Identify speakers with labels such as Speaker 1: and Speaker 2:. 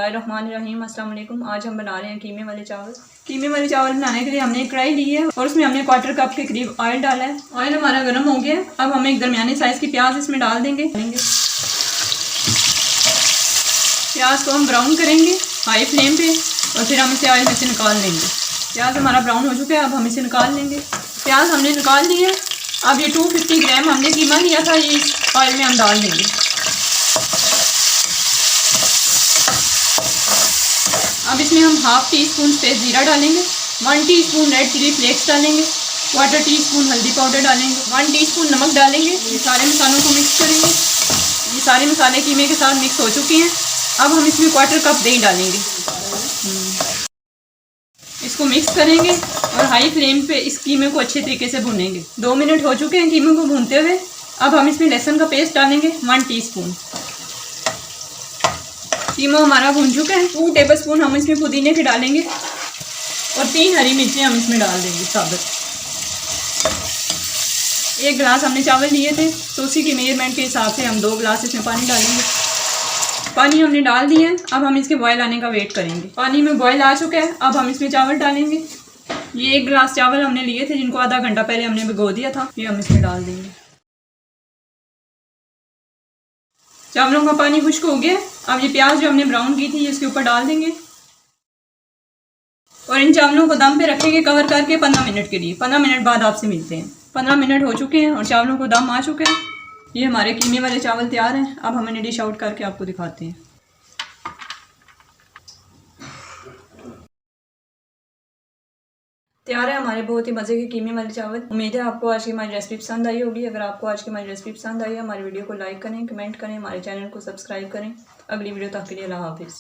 Speaker 1: बिस्मिल्लाहिर्रहमानिर्रहीम। अस्सलाम वालेकुम। आज हम बना रहे हैं कीमे वाले चावल। कीमे वाले चावल बनाने के लिए हमने एक कढ़ाई ली है और उसमें हमने 1/4 कप के करीब ऑयल डाला है। ऑयल हमारा गर्म हो गया। अब हम एक दरमियानी साइज़ की प्याज इसमें डाल देंगे। प्याज को हम ब्राउन करेंगे हाई फ्लेम पे और फिर हम इसे ऑयल में से निकाल लेंगे। प्याज हमारा ब्राउन हो चुका है, अब हम इसे निकाल लेंगे। प्याज हमने निकाल ली है। अब ये 250 ग्राम हमने कीमा लिया था, ये इस ऑयल में हम डाल देंगे। अब इसमें हम हाफ़ टी स्पून सफ़ेद ज़ीरा डालेंगे, 1 टीस्पून रेड चिली फ्लेक्स डालेंगे, 1/4 टीस्पून हल्दी पाउडर डालेंगे, 1 टीस्पून नमक डालेंगे। ये सारे मसालों को मिक्स करेंगे। ये सारे मसाले कीमे के साथ मिक्स हो चुके हैं। अब हम इसमें 1/4 कप दही डालेंगे। इसको मिक्स करेंगे और हाई फ्लेम पे इस कीमे को अच्छे तरीके से भूनेंगे। 2 मिनट हो चुके हैं कीमे को भूनते हुए। अब हम इसमें लहसुन का पेस्ट डालेंगे 1 टीस्पून। कीमा हमारा भून चुका है। 2 टेबलस्पून हम इसमें पुदीने के डालेंगे और 3 हरी मिर्चें हम इसमें डाल देंगे साबुत। 1 गिलास हमने चावल लिए थे तो उसी के मेजरमेंट के हिसाब से हम 2 गिलास इसमें पानी डालेंगे। पानी हमने डाल दिया है। अब हम इसके बॉयल आने का वेट करेंगे। पानी में बॉयल आ चुका है। अब हम इसमें चावल डालेंगे। ये 1 गिलास चावल हमने लिए थे जिनको आधा घंटा पहले हमने भिगो दिया था, ये हम इसमें डाल देंगे। चावलों का पानी खुश्क हो गया। अब ये प्याज जो हमने ब्राउन की थी इसके ऊपर डाल देंगे और इन चावलों को दम पे रखेंगे कवर करके 15 मिनट के लिए। 15 मिनट बाद आपसे मिलते हैं। 15 मिनट हो चुके हैं और चावलों को दम आ चुका है। ये हमारे कीमे वाले चावल तैयार हैं। अब हम इन्हें डिश आउट करके आपको दिखाते हैं। तैयार है हमारे बहुत ही मज़े के कीमे वाले चावल। उम्मीद है आपको आज की हमारी रेसिपी पसंद आई होगी। अगर आपको आज की हमारी रेसिपी पसंद आई है, हमारी वीडियो को लाइक करें, कमेंट करें, हमारे चैनल को सब्सक्राइब करें। अगली वीडियो तक के लिए अल्लाह हाफिज़।